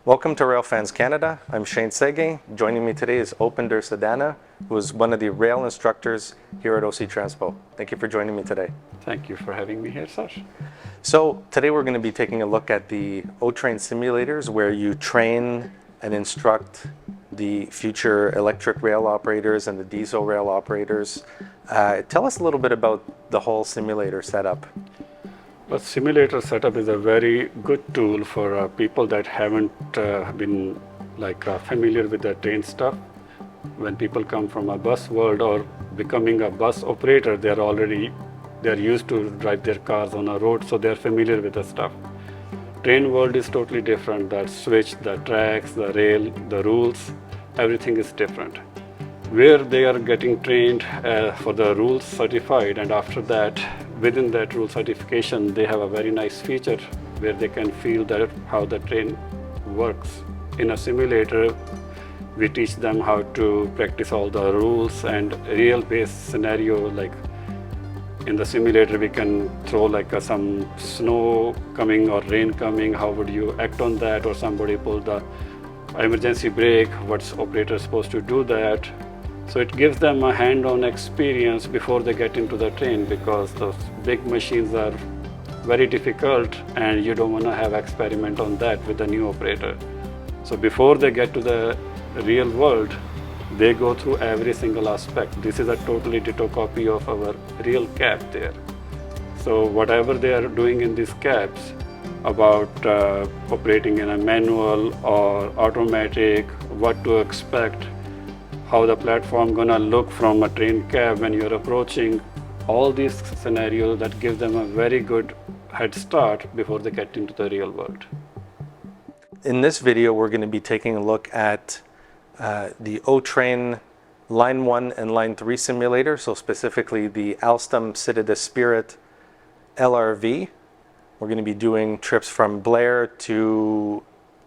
Welcome to Railfans Canada. I'm Shane Sege. Joining me today is Opinder Sadana, who is one of the rail instructors here at OC Transpo. Thank you for joining me today. Thank you for having me here, Sash. So today we're going to be taking a look at the O-Train simulators where you train and instruct the future electric rail operators and the diesel rail operators. Tell us a little bit about the whole simulator setup. But simulator setup is a very good tool for people that haven't been familiar with the train stuff. When people come from a bus world or becoming a bus operator, they're used to drive their cars on a road, so they're familiar with the stuff. Train world is totally different. That switch, the tracks, the rail, the rules, everything is different. Where they are getting trained for the rules certified, and after that, within that rule certification, they have a very nice feature where they can feel that how the train works. In a simulator, we teach them how to practice all the rules and real-based scenario. Like in the simulator, we can throw some snow coming or rain coming. How would you act on that? Or somebody pull the emergency brake. What's operator supposed to do that? So it gives them a hand-on experience before they get into the train, because those big machines are very difficult and you don't want to have experiment on that with a new operator. So before they get to the real world, they go through every single aspect. This is a totally ditto copy of our real cab there. So whatever they are doing in these cabs about operating in a manual or automatic, what to expect, how the platform gonna look from a train cab when you're approaching, all these scenarios that give them a very good head start before they get into the real world. In this video, we're going to be taking a look at the O-Train Line 1 and Line 3 simulator, so specifically the Alstom Citadis Spirit LRV. We're going to be doing trips from Blair to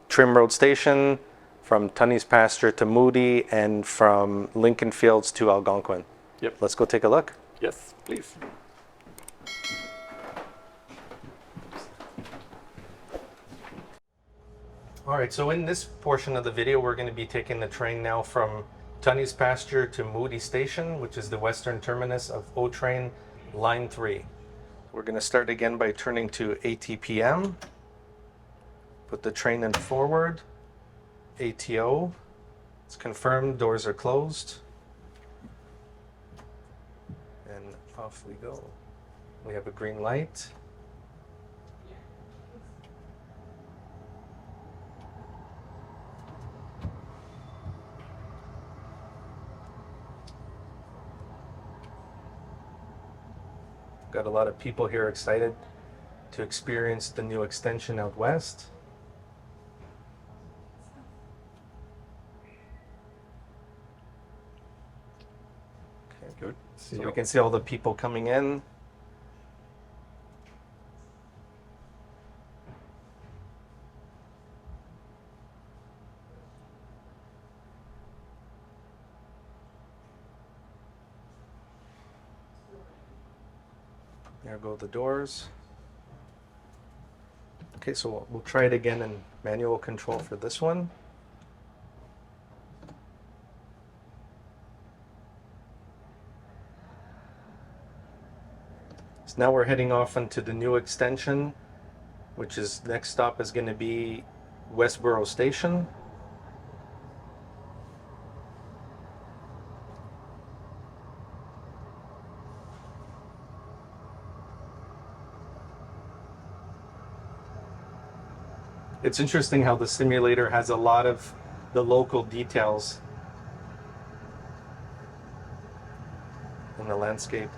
Trim Road Station, from Tunney's Pasture to Moody, and from Lincoln Fields to Algonquin. Yep. Let's go take a look. Yes, please. All right, so in this portion of the video, we're going to be taking the train now from Tunney's Pasture to Moody Station, which is the western terminus of O-Train Line 3. We're going to start again by turning to ATPM. Put the train in forward. ATO. It's confirmed, doors are closed. And off we go. We have a green light. Got a lot of people here excited to experience the new extension out west. Okay, good. So we can see all the people coming in. There go the doors. Okay, so we'll try it again in manual control for this one. So now we're heading off into the new extension, which is next stop is going to be Westboro Station. It's interesting how the simulator has a lot of the local details in the landscape.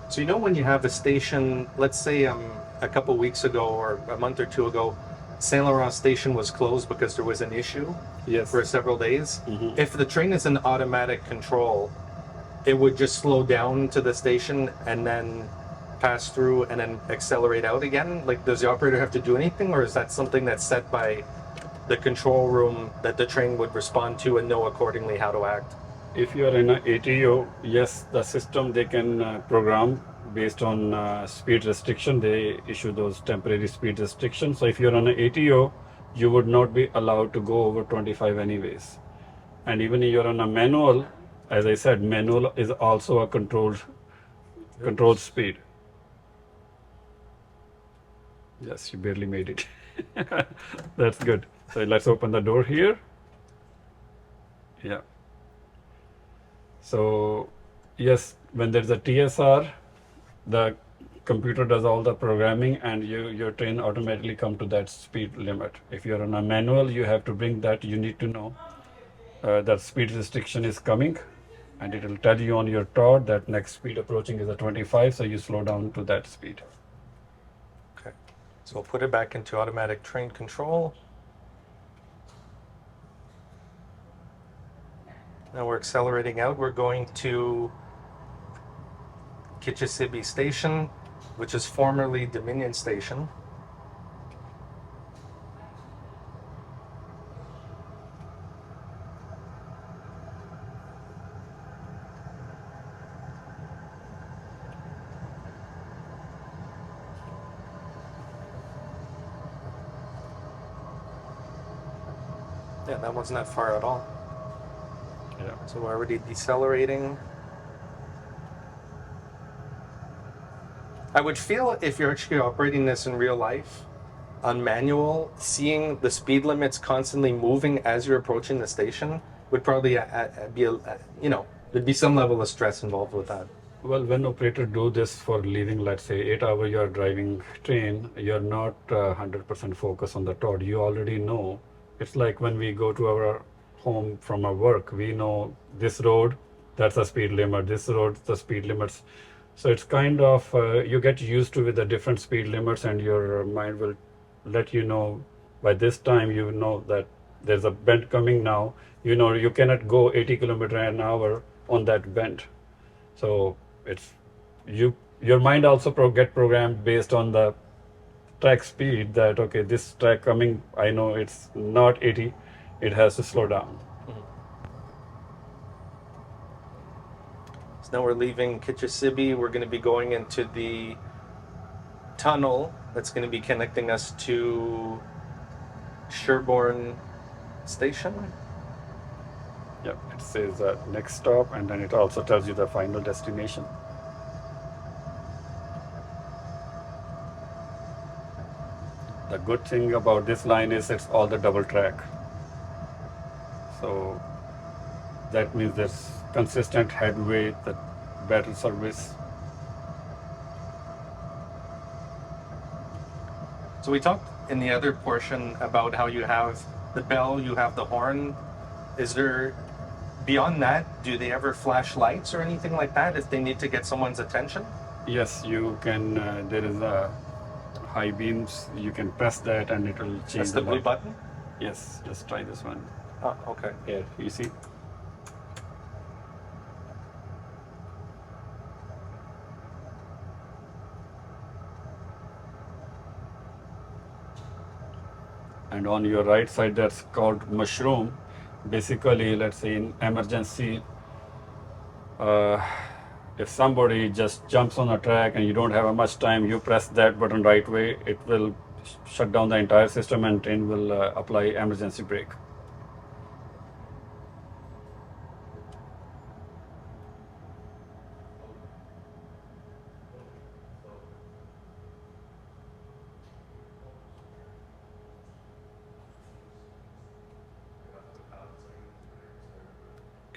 So you know when you have a station, let's say a couple weeks ago or a month or two ago, Saint Laurent Station was closed because there was an issue for several days. Mm-hmm. If the train is in automatic control, it would just slow down to the station and then pass through and then accelerate out again? Like, does the operator have to do anything, or is that something that's set by the control room that the train would respond to and know accordingly how to act? If you are in an ATO, yes, the system they can program based on speed restriction. They issue those temporary speed restrictions. So if you're on an ATO, you would not be allowed to go over 25 anyways. And even if you're on a manual, as I said, manual is also a controlled speed. Yes, you barely made it. That's good. So let's open the door here. Yeah. So yes, when there's a TSR, the computer does all the programming and your train automatically come to that speed limit. If you're on a manual, you have to bring that. You need to know that speed restriction is coming, and it will tell you on your TOD that next speed approaching is a 25, so you slow down to that speed. Okay, so we'll put it back into automatic train control. Now we're accelerating out. We're going to Kitchissippi Station, which is formerly Dominion Station. Yeah, that one's not far at all. Yeah. So we're already decelerating. I would feel if you're actually operating this in real life, on manual, seeing the speed limits constantly moving as you're approaching the station would probably be, there'd be some level of stress involved with that. Well, when operator do this for leaving, let's say 8 hour you are driving train, you're not 100% focused on the TOD. You already know. It's like when we go to our home from our work, we know this road, that's the speed limit, this road, the speed limits. So it's kind of, you get used to with the different speed limits, and your mind will let you know by this time, you know that there's a bend coming now. You know you cannot go 80 kilometers an hour on that bend. So it's your mind also get programmed based on the track speed, that okay, this track coming, I know it's not 80, it has to slow down. So now we're leaving Kitchissippi. We're going to be going into the tunnel that's going to be connecting us to Sherbourne Station. Yep, it says next stop, and then it also tells you the final destination. The good thing about this line is it's all the double track. So that means there's consistent headway, the better service. So we talked in the other portion about how you have the bell, you have the horn. Is there, beyond that, do they ever flash lights or anything like that if they need to get someone's attention? Yes, you can, there is a high beams, you can press that and it will change. That's the blue button? Yes, just try this one. Oh, okay. Here, you see? And on your right side, that's called mushroom. Basically, let's say in emergency, if somebody just jumps on a track and you don't have much time, you press that button right way, it will shut down the entire system and train will apply emergency brake.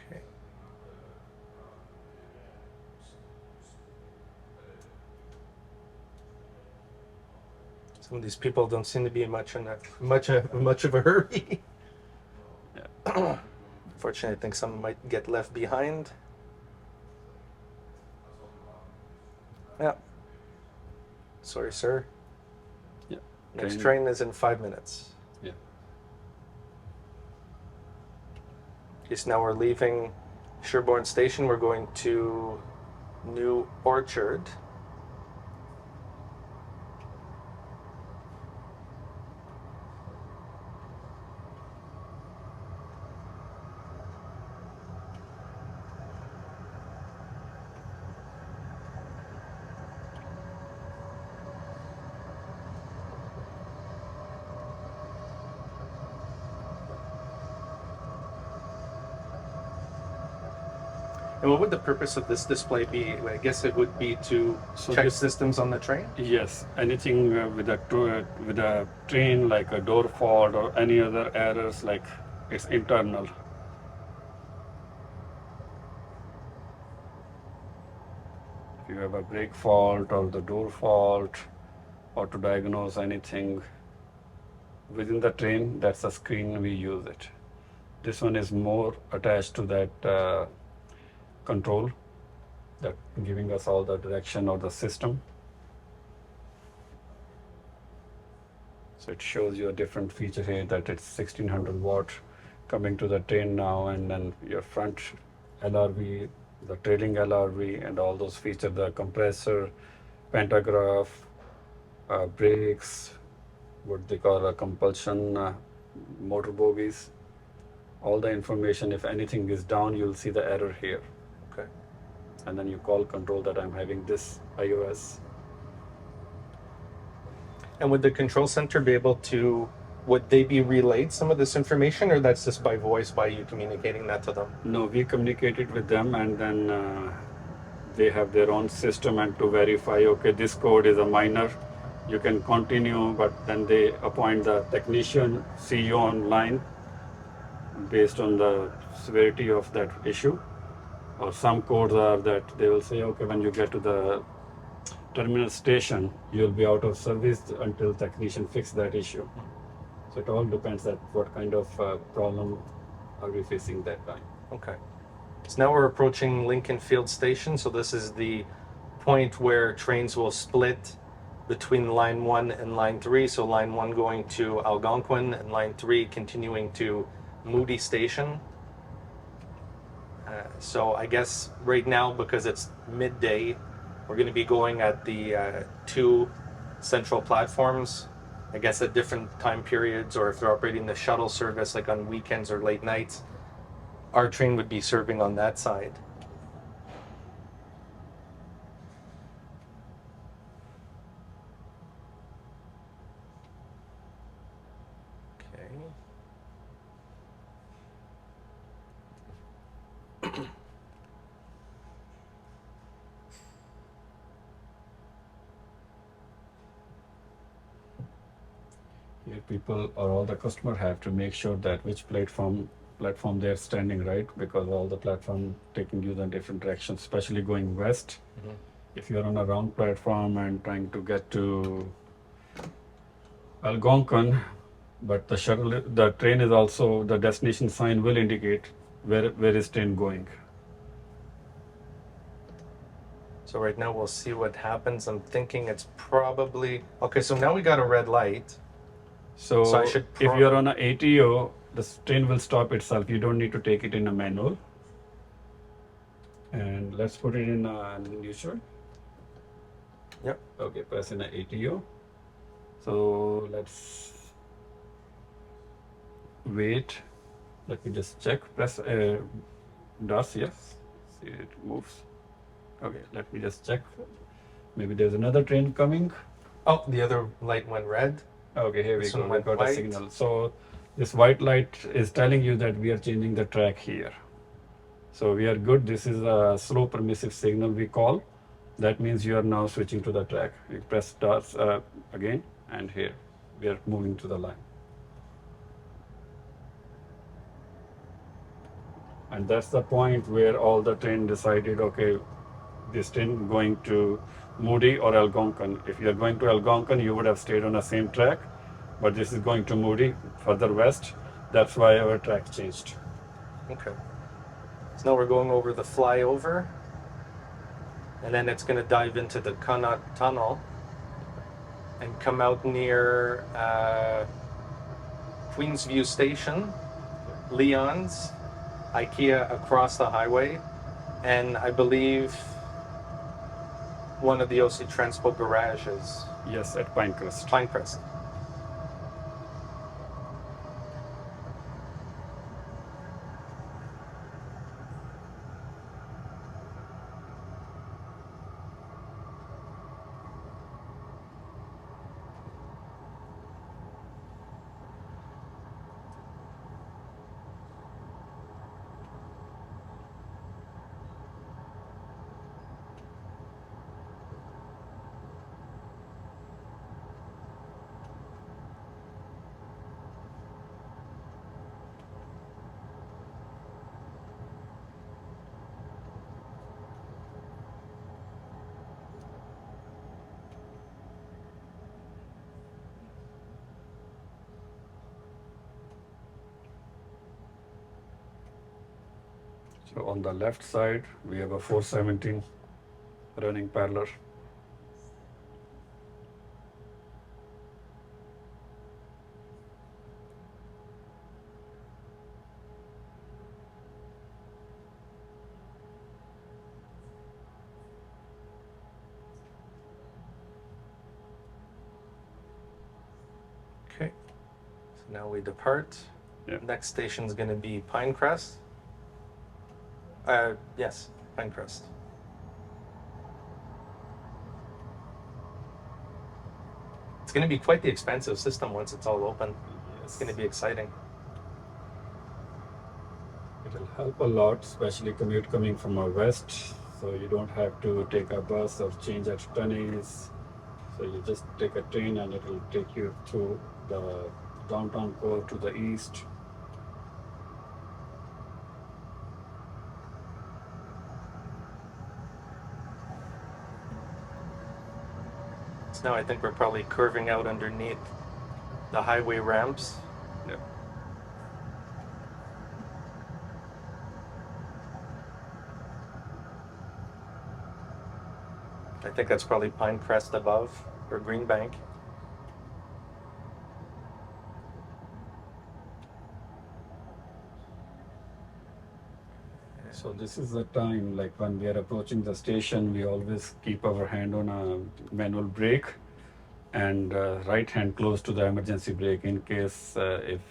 Okay. Some of these people don't seem to be much of a hurry. Yeah. Unfortunately, I think some might get left behind. Yeah. Sorry, sir. Yeah. Next train is in 5 minutes. Yeah. Just now we're leaving Sherbourne Station. We're going to New Orchard. And what would the purpose of this display be? I guess it would be to check systems on the train? Yes, anything with a train, like a door fault or any other errors, like it's internal. If you have a brake fault or the door fault, or to diagnose anything within the train, that's the screen we use it. This one is more attached to that control, that giving us all the direction of the system. So it shows you a different feature here, that it's 1600 watt coming to the train now, and then your front LRV, the trailing LRV, and all those features, the compressor, pantograph, brakes, what they call a compulsion motor bogies, all the information. If anything is down, you'll see the error here. Okay. And then you call control that I'm having this iOS. And would the control center be able to, would they be relayed some of this information, or that's just by voice, by you communicating that to them? No, we communicated with them, and then they have their own system, and to verify, okay, this code is a minor, you can continue, but then they appoint the technician, see you online based on the severity of that issue. Or some codes are that they will say, okay, when you get to the terminus station, you'll be out of service until technician fix that issue. So it all depends on what kind of problem are we facing that time. Okay. So now we're approaching Lincoln Field Station. So this is the point where trains will split between line 1 and line 3. So line 1 going to Algonquin and line 3 continuing to Moody Station. So I guess right now, because it's midday, we're going to be going at the 2 central platforms. I guess at different time periods, or if they're operating the shuttle service like on weekends or late nights, our train would be serving on that side. Okay. Here people or all the customer have to make sure that which platform they're standing, right? Because all the platform taking you in different directions, especially going west. Mm-hmm. If you're on a wrong platform and trying to get to Algonquin, but the train is also, the destination sign will indicate where is train going. So right now we'll see what happens. I'm thinking it's probably, okay, so now we got a red light. So I should if you're on a ATO, the train will stop itself. You don't need to take it in a manual. And let's put it in a neutral. Yep. Okay, press in a ATO. So let's wait. Let me just check. Press DOS, yes. See, it moves. Okay, let me just check. Maybe there's another train coming. Oh, the other light went red. Okay, here we This go. one We went got white. a signal. So this white light is telling you that we are changing the track here. So we are good. This is a slow permissive signal we call. That means you are now switching to the track. You press start again, and here we are moving to the line. And that's the point where all the train decided, okay, this train going to Moody or Algonquin. If you are going to Algonquin, you would have stayed on the same track, but this is going to Moody, further west. That's why our track changed. Okay. So now we're going over the flyover, and then it's going to dive into the Connaught Tunnel and come out near Queensview Station, Leon's, IKEA across the highway, and I believe one of the OC Transpo garages. Yes, at Pinecrest. Pinecrest. So on the left side, we have a 417 running parallel. Okay. So now we depart. Yeah. Next station is going to be Pinecrest. Yes, Pinecrest. It's going to be quite the expansive system once it's all open. It's going to be exciting. It'll help a lot, especially commute coming from our west. So you don't have to take a bus or change at Tunney's. So you just take a train and it will take you through the downtown core to the east. So now I think we're probably curving out underneath the highway ramps. Yeah. I think that's probably Pinecrest above, or Greenbank. So this is the time, like when we are approaching the station, we always keep our hand on a manual brake and right hand close to the emergency brake in case if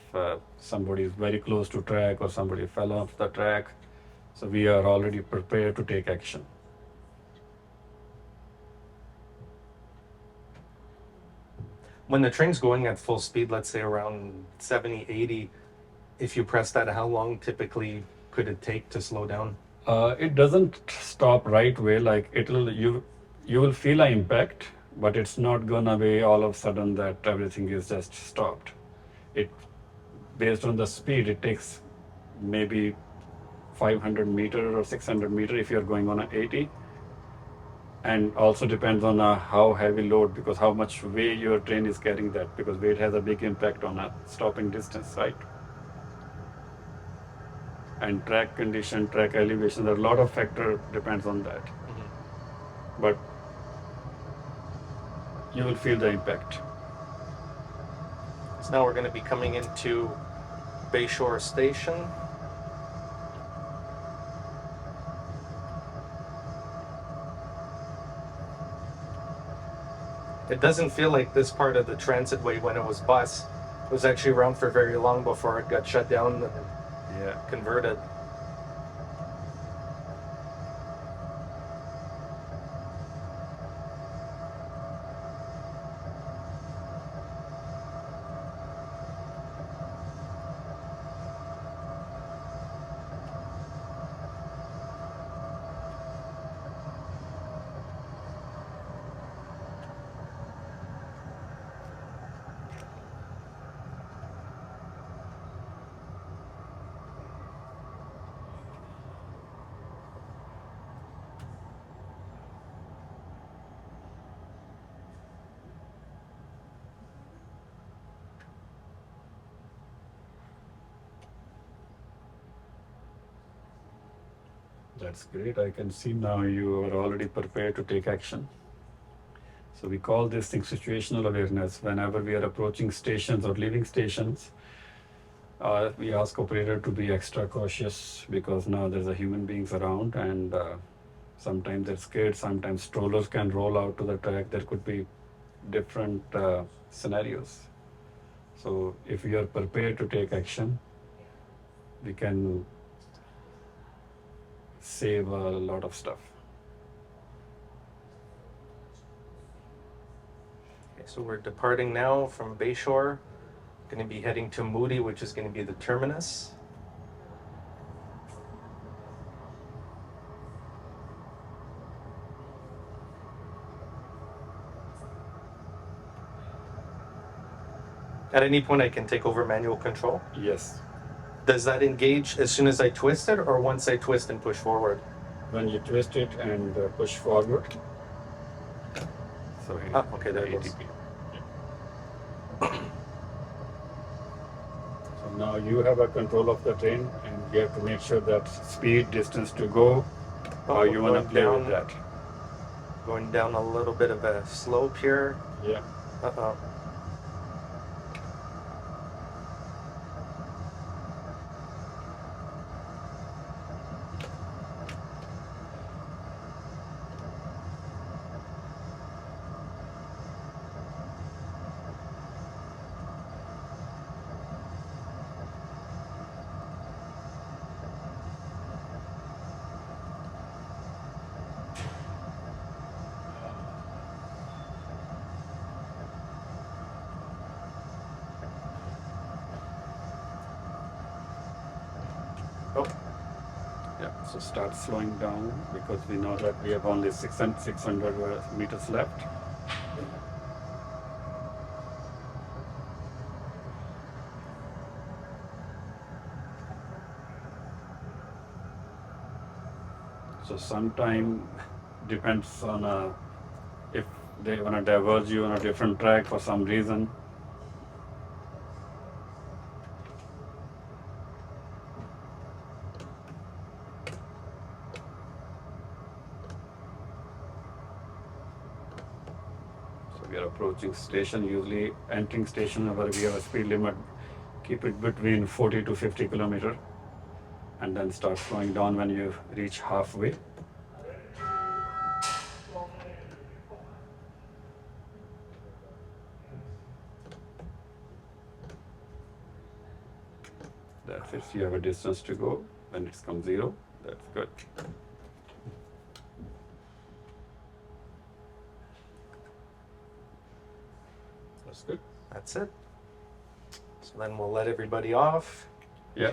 somebody is very close to track or somebody fell off the track. So we are already prepared to take action. When the train's going at full speed, let's say around 70, 80, if you press that, how long typically could it take to slow down? It doesn't stop right away. Like you will feel an impact, but it's not gonna be all of a sudden that everything is just stopped. It based on the speed, it takes maybe 500 meter or 600 meter if you're going on a 80, and also depends on how heavy load, because how much weight your train is carrying that, because weight has a big impact on a stopping distance, right? And track condition, track elevation, there are a lot of factor depends on that. But you will feel the impact. So now we're going to be coming into Bayshore Station. It doesn't feel like this part of the transitway when it was bus. It was actually around for very long before it got shut down and Yeah. converted. That's great. I can see now you are already prepared to take action. So we call this thing situational awareness. Whenever we are approaching stations or leaving stations, we ask operator to be extra cautious, because now there's a human beings around, and sometimes they're scared, sometimes strollers can roll out to the track. There could be different scenarios. So if we are prepared to take action, we can save a lot of stuff. Okay, so we're departing now from Bayshore. Going to be heading to Moody, which is going to be the terminus. At any point I can take over manual control. Yes. Does that engage as soon as I twist it, or once I twist and push forward? When you twist it and push forward. So Okay, there it goes. ATP. So So now you have a control of the train, and you have to make sure that speed, distance to go, Oh, how you want to going play with down. that. Going down a little bit of a slope here. Yeah. Uh-oh. Oh, Yeah, so start slowing down because we know that we have only 600 meters left. So sometime depends on if they want to diverge you on a different track for some reason. We are approaching station, usually entering station where we have a speed limit, keep it between 40 to 50 kilometer, and then start slowing down when you reach halfway. That's it, you have a distance to go. When it's come 0, that's good. That's good. that's it. So then we'll let everybody off. Yeah.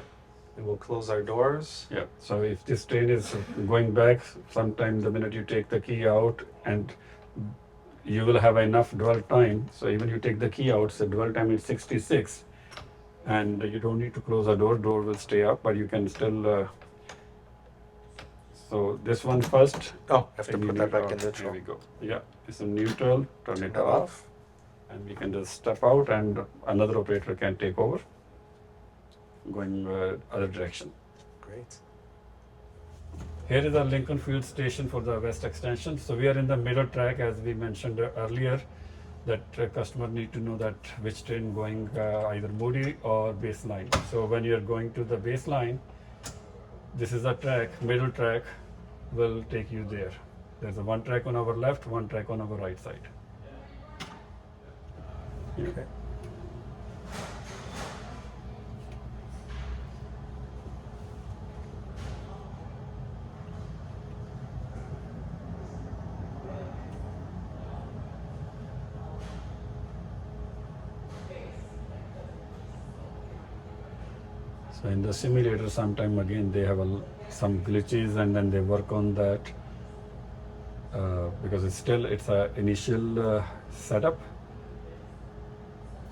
And we'll close our doors. Yeah, so if this train is going back, sometime the minute you take the key out, and you will have enough dwell time. So even you take the key out, so dwell time is 66, and you don't need to close the door will stay up, but you can still. So this one first. Oh, I have to and you put that need- back in There neutral. we go. Yeah, it's in neutral, turn it Turn it off, and we can just step out, and another operator can take over, going other direction. Great. Here is our Lincoln Field station for the west extension. So we are in the middle track, as we mentioned earlier, that customer need to know that which train going either Moody or baseline. So when you are going to the baseline, this is the track, middle track will take you there. There's a one track on our left, one track on our right side. Okay. So in the simulator, sometime again they have some glitches, and then they work on that because it's a initial setup.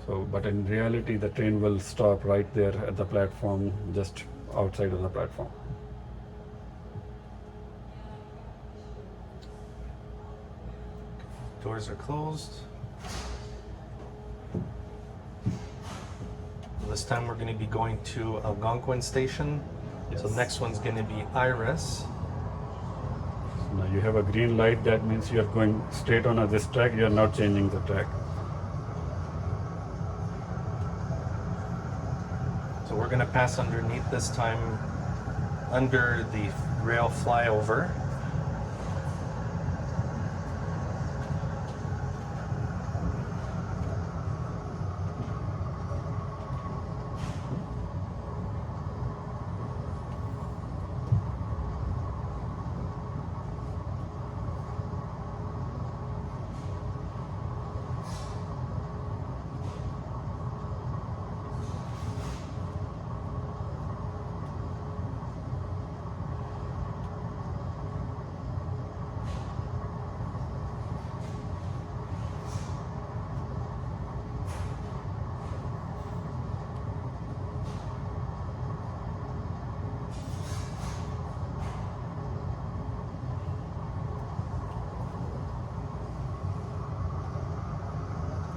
So, but in reality, the train will stop right there at the platform, just outside of the platform. Doors are closed. This time we're going to be going to Algonquin Station. So Yes. next one's going to be Iris. Now you have a green light, that means you are going straight on this track, you are not changing the track. So we're going to pass underneath this time, under the rail flyover.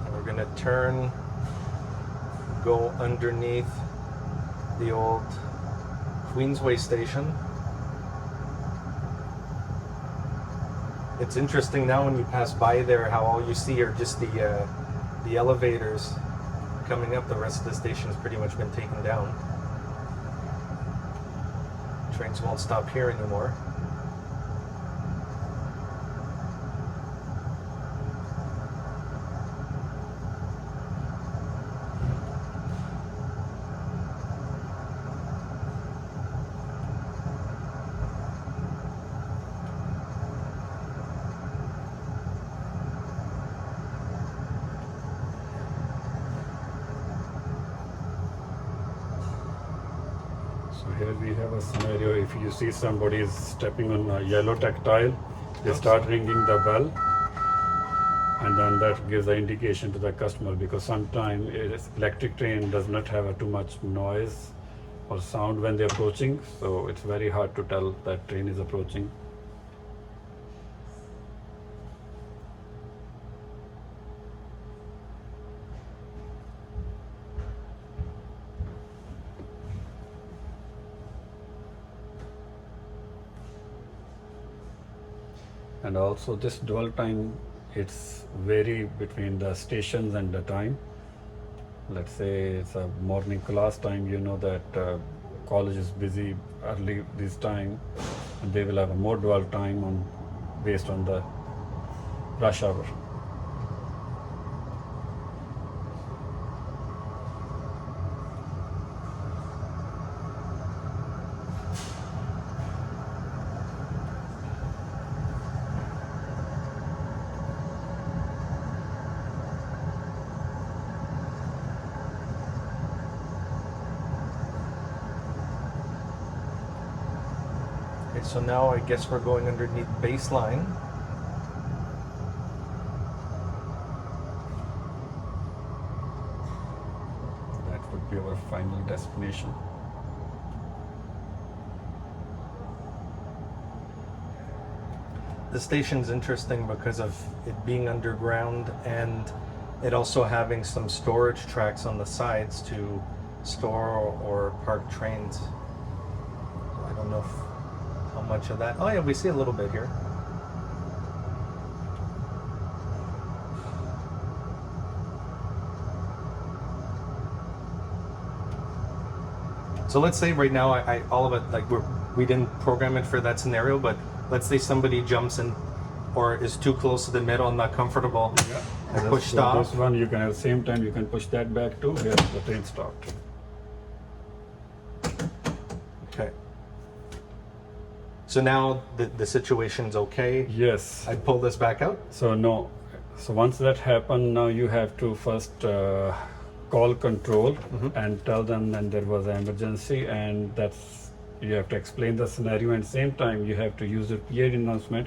And we're going to turn, go underneath the old Queensway station. It's interesting now when you pass by there how all you see are just the elevators coming up. The rest of the station has pretty much been taken down. Trains won't stop here anymore. So here we have a scenario. If you see somebody is stepping on a yellow tactile, they start ringing the bell, and then that gives the indication to the customer, because sometimes electric train does not have too much noise or sound when they're approaching, so it's very hard to tell that train is approaching. And also this dwell time, it's vary between the stations and the time. Let's say it's a morning class time, you know that college is busy early this time, and they will have a more dwell time based on the rush hour. So now I guess we're going underneath baseline. That would be our final destination. The station's interesting because of it being underground and it also having some storage tracks on the sides to store or park trains. So I don't know how much of that. Oh yeah, we see a little bit here. So let's say right now, I all of it, like we didn't program it for that scenario, but let's say somebody jumps in or is too close to the middle and not comfortable. Yeah. I push stop. This one you can at the same time you can push that back too. Here the train stopped. Okay. So now the situation's okay. Yes. I pull this back out. So no. So once that happened, now you have to first call control and tell them that there was an emergency, and that's you have to explain the scenario, and same time you have to use the PA announcement,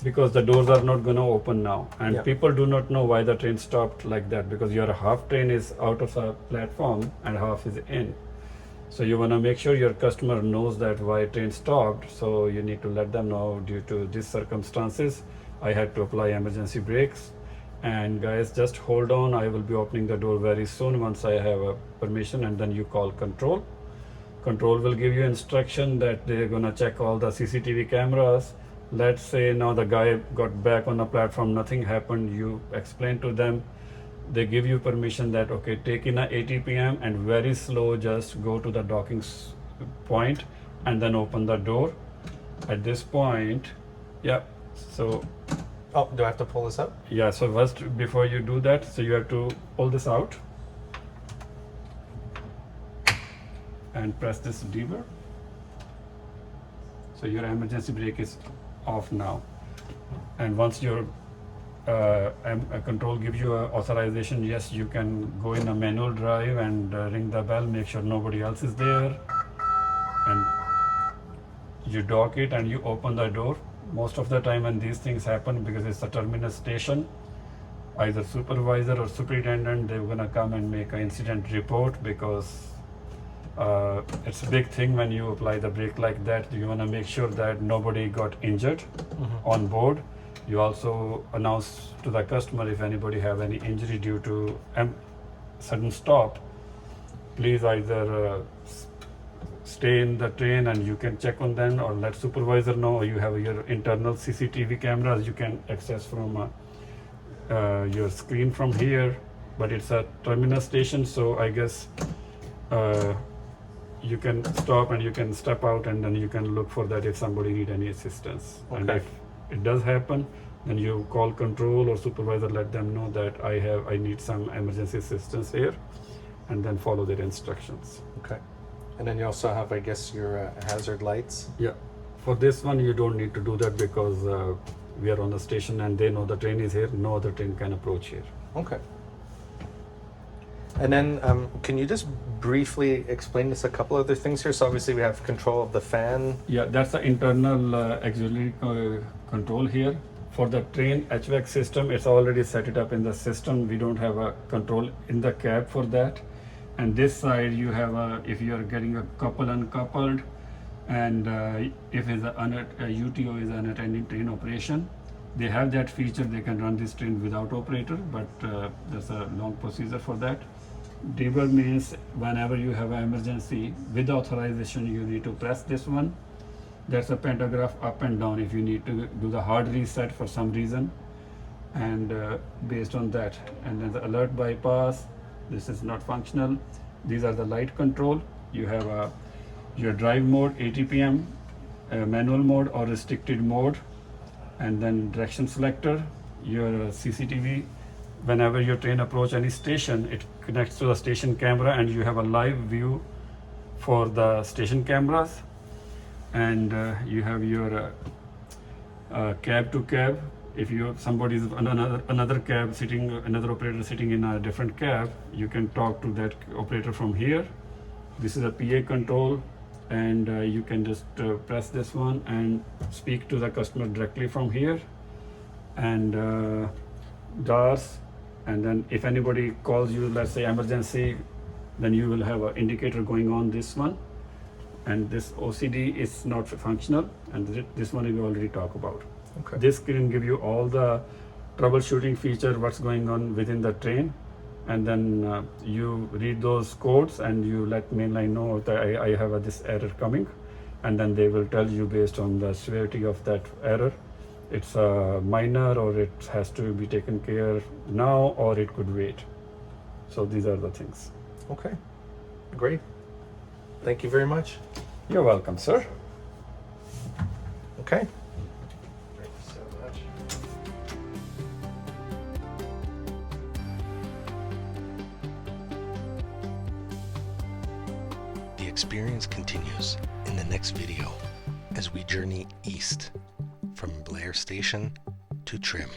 because the doors are not going to open now, and people do not know why the train stopped like that, because your half train is out of a platform and half is in. So you want to make sure your customer knows that why train stopped. So you need to let them know, due to these circumstances, I had to apply emergency brakes. And guys, just hold on. I will be opening the door very soon once I have a permission. And then you call control. Control will give you instruction that they're going to check all the CCTV cameras. Let's say now the guy got back on the platform, nothing happened. You explain to them. They give you permission that, okay, take in a 80 p.m. and very slow, just go to the docking point and then open the door. At this point, so. Oh, do I have to pull this up? Yeah, so first, before you do that, so you have to pull this out and press this lever. So your emergency brake is off now. And once your control gives you a authorization, yes, you can go in a manual drive and ring the bell, make sure nobody else is there, and you dock it and you open the door. Most of the time when these things happen, because it's a terminus station, either supervisor or superintendent, they're gonna come and make an incident report, because it's a big thing when you apply the brake like that. You wanna make sure that nobody got injured on board. You also announce to the customer if anybody have any injury due to sudden stop. please either stay in the train and you can check on them, or let supervisor know, or you have your internal CCTV cameras you can access from your screen from here. But it's a terminus station, so I guess you can stop and you can step out, and then you can look for that if somebody need any assistance. And Okay. if it does happen, then you call control or supervisor, let them know that I need some emergency assistance here, and then follow their instructions. Okay. And then you also have, I guess, your hazard lights. Yeah, for this one you don't need to do that because we are on the station and they know the train is here. No other train can approach here. Okay. And then can you just briefly explain us a couple other things here? So obviously we have control of the fan. Yeah, that's the internal auxiliary control here. For the train HVAC system, it's already set it up in the system. We don't have a control in the cab for that. And this side you have if you are getting a couple uncoupled, and if it's a UTO is an attending train operation, they have that feature. They can run this train without operator, but there's a long procedure for that. Debug means whenever you have an emergency with authorization, you need to press this one. That's a pantograph up and down if you need to do the hard reset for some reason, and based on that. And then the alert bypass, this is not functional. These are the light control. You have your drive mode, ATPM, manual mode or restricted mode, and then direction selector, your CCTV. Whenever your train approach any station, it connects to the station camera, and you have a live view for the station cameras. And you have your cab to cab. If somebody's another cab sitting, another operator sitting in a different cab, you can talk to that operator from here. This is a PA control, and you can just press this one and speak to the customer directly from here. And DARS, and then if anybody calls you, let's say emergency, then you will have an indicator going on this one. And this OCD is not functional, and this one we already talked about. Okay. This can give you all the troubleshooting feature, what's going on within the train, and then you read those codes and you let mainline know that I have this error coming, and then they will tell you based on the severity of that error. It's minor, or it has to be taken care now, or it could wait. So these are the things. Okay. Great. Thank you very much. You're welcome, sir. Okay. Thank you so much. The experience continues in the next video as we journey east from Blair Station to Trim.